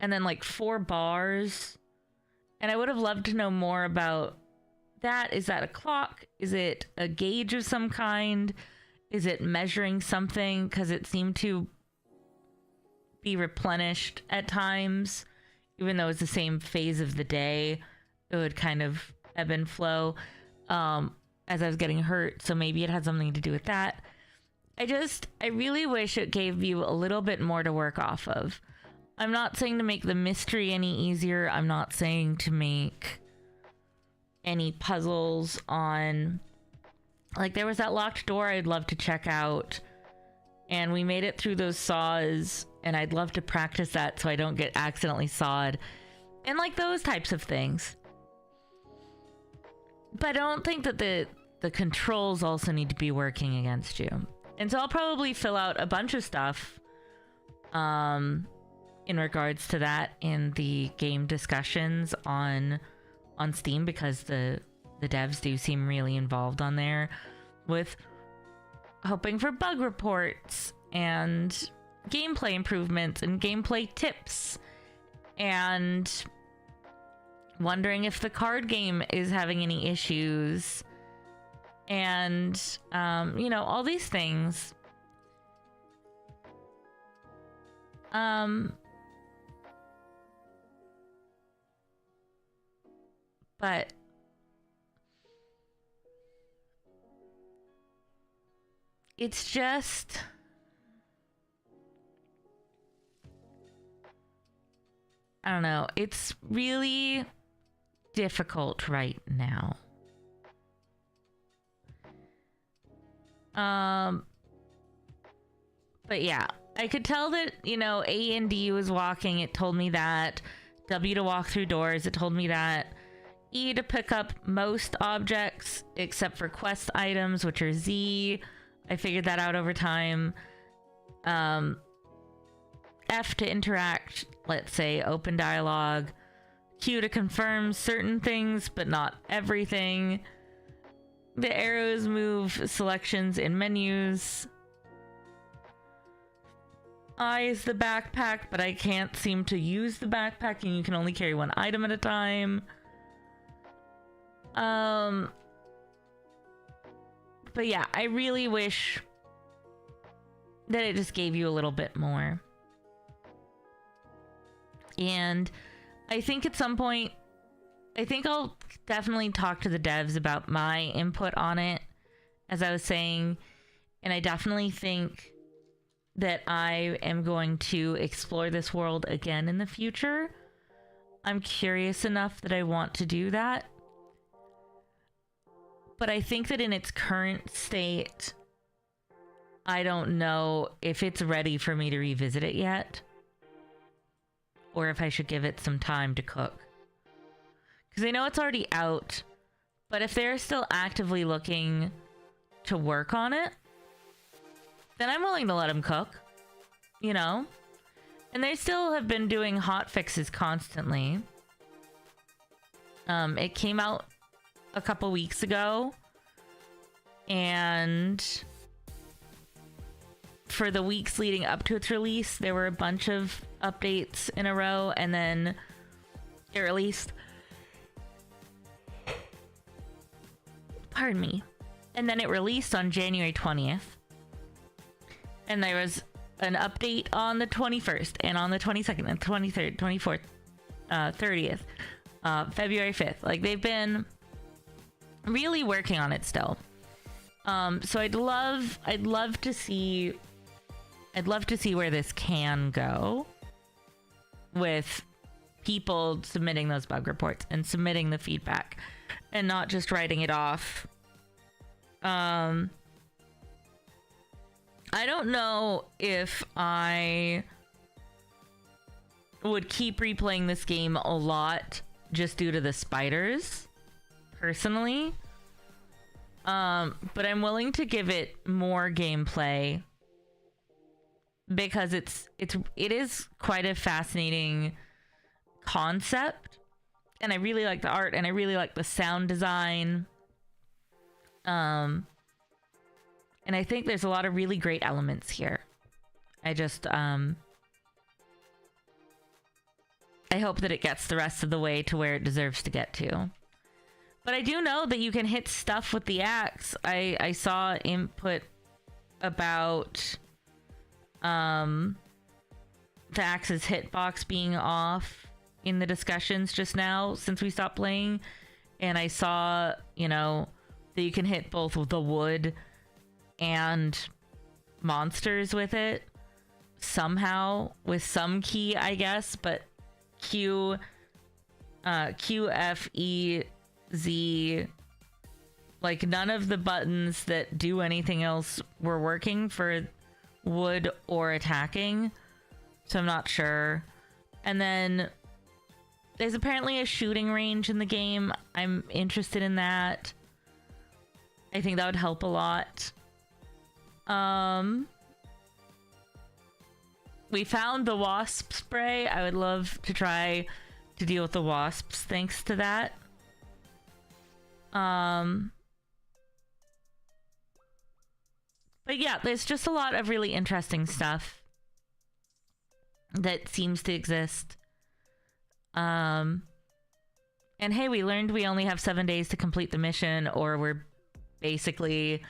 and then like 4 bars. And I would have loved to know more about that. Is that a clock? Is it a gauge of some kind? Is it measuring something? Because it seemed to be replenished at times, even though it's the same phase of the day. It would kind of ebb and flow as I was getting hurt. So maybe it had something to do with that. I really wish it gave you a little bit more to work off of. I'm not saying to make the mystery any easier. I'm not saying to make any puzzles on, like, there was that locked door I'd love to check out, and we made it through those saws, and I'd love to practice that so I don't get accidentally sawed, and like those types of things. But I don't think that the controls also need to be working against you. And so I'll probably fill out a bunch of stuff in regards to that in the game discussions on Steam, because the devs do seem really involved on there with hoping for bug reports and gameplay improvements and gameplay tips, and wondering if the card game is having any issues, and you know, all these things. But it's just, I don't know, it's really difficult right now. But yeah, I could tell that, you know, A and D was walking, it told me that. W to walk through doors, it told me that. E to pick up most objects except for quest items, which are Z. I figured that out over time. F to interact, let's say open dialogue, Q to confirm certain things but not everything. The arrows move selections in menus. I is the backpack, but I can't seem to use the backpack and you can only carry one item at a time. But yeah, I really wish that it just gave you a little bit more. And I think at some point, I think I'll definitely talk to the devs about my input on it, as I was saying. And I definitely think that I am going to explore this world again in the future. I'm curious enough that I want to do that. But I think that in its current state, I don't know if it's ready for me to revisit it yet. Or if I should give it some time to cook. Because I know it's already out. But if they're still actively looking to work on it, then I'm willing to let them cook. You know? And they still have been doing hot fixes constantly. It came out a couple weeks ago. And for the weeks leading up to its release, there were a bunch of updates in a row, and then it released. Pardon me. And then it released on January 20th. And there was an update on the 21st, and on the 22nd, and 23rd, 24th, 30th, February 5th. Like, they've been really working on it still. So I'd love to see where this can go with people submitting those bug reports and submitting the feedback and not just writing it off. I don't know if I would keep replaying this game a lot just due to the spiders, personally. But I'm willing to give it more gameplay because it is quite a fascinating concept, and I really like the art, and I really like the sound design. And I think there's a lot of really great elements here. I just, I hope that it gets the rest of the way to where it deserves to get to. But I do know that you can hit stuff with the axe. I saw input about the axe's hitbox being off in the discussions just now since we stopped playing. And I saw, you know, that you can hit both the wood and monsters with it somehow, with some key, I guess, but Q, F, E, Z, like none of the buttons that do anything else were working for wood or attacking, so I'm not sure. And then there's apparently a shooting range in the game. I'm interested in that. I think that would help a lot. We found the wasp spray. I would love to try to deal with the wasps thanks to that. But yeah, there's just a lot of really interesting stuff that seems to exist. And hey, we learned we only have 7 days to complete the mission, or we're basically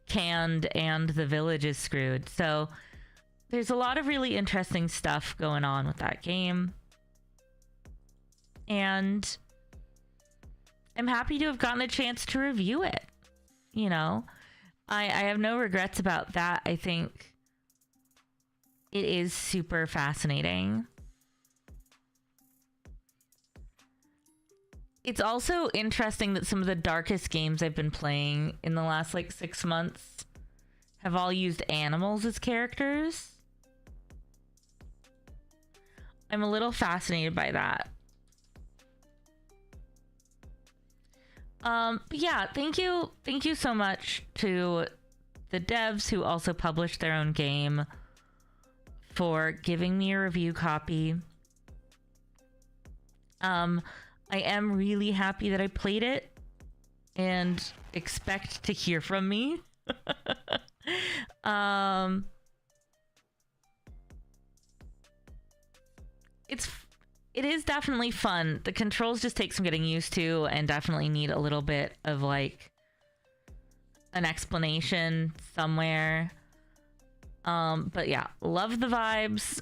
canned and the village is screwed. So there's a lot of really interesting stuff going on with that game. And I'm happy to have gotten a chance to review it. You know, I have no regrets about that. I think it is super fascinating. It's also interesting that some of the darkest games I've been playing in the last like 6 months have all used animals as characters. I'm a little fascinated by that. But yeah, thank you so much to the devs who also published their own game. for giving me a review copy. I am really happy that I played it and expect to hear from me. It is definitely fun. The controls just take some getting used to and definitely need a little bit of like an explanation somewhere. But yeah, love the vibes,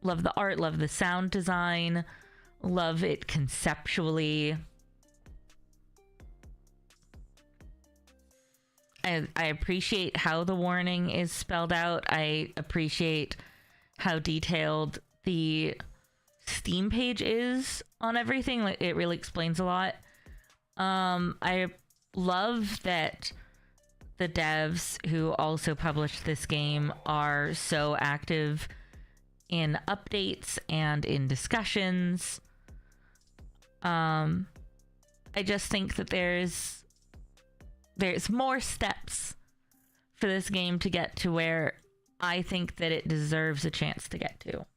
love the art, love the sound design, love it conceptually. I appreciate how the warning is spelled out. I appreciate how detailed the Steam page is on everything. Like, it really explains a lot. I love that the devs who also published this game are so active in updates and in discussions. I just think that there's more steps for this game to get to where I think that it deserves a chance to get to.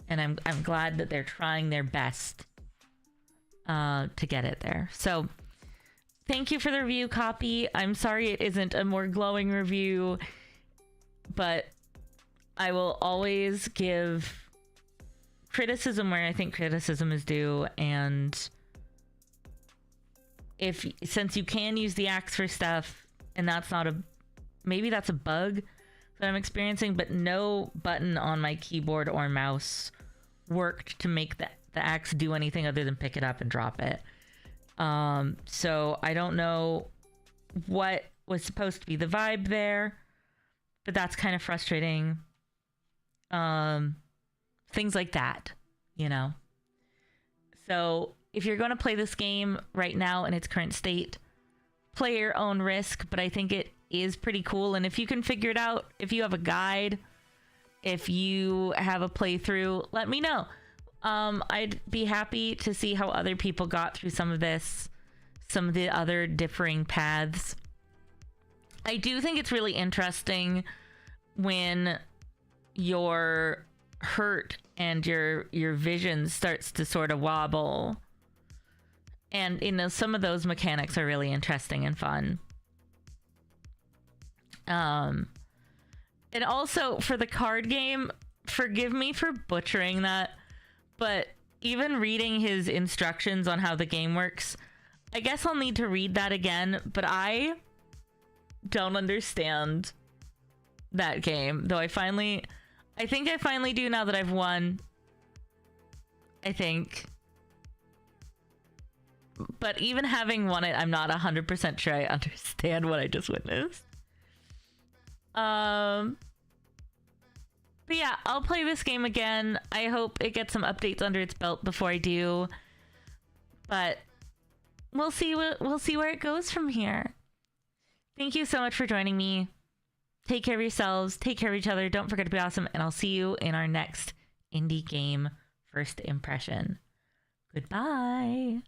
And I'm glad that they're trying their best to get it there. So thank you for the review copy. I'm sorry it isn't a more glowing review, but I will always give criticism where I think criticism is due. And since you can use the axe for stuff, and maybe that's a bug that I'm experiencing, but no button on my keyboard or mouse worked to make the axe do anything other than pick it up and drop it. So I don't know what was supposed to be the vibe there, but that's kind of frustrating. Things like that, you know? So if you're going to play this game right now in its current state, play your own risk, but I think it is pretty cool. And if you can figure it out, if you have a guide, if you have a playthrough, let me know. I'd be happy to see how other people got through some of the other differing paths. I do think it's really interesting when your hurt and your vision starts to sort of wobble. And, you know, some of those mechanics are really interesting and fun. And also for the card game, forgive me for butchering that, but even reading his instructions on how the game works, I guess I'll need to read that again, but I don't understand that game. Though I think I finally do now that I've won. I think. But even having won it, I'm not 100% sure I understand what I just witnessed. But yeah, I'll play this game again. I hope it gets some updates under its belt before I do. But we'll see where it goes from here. Thank you so much for joining me. Take care of yourselves. Take care of each other. Don't forget to be awesome. And I'll see you in our next indie game first impression. Goodbye.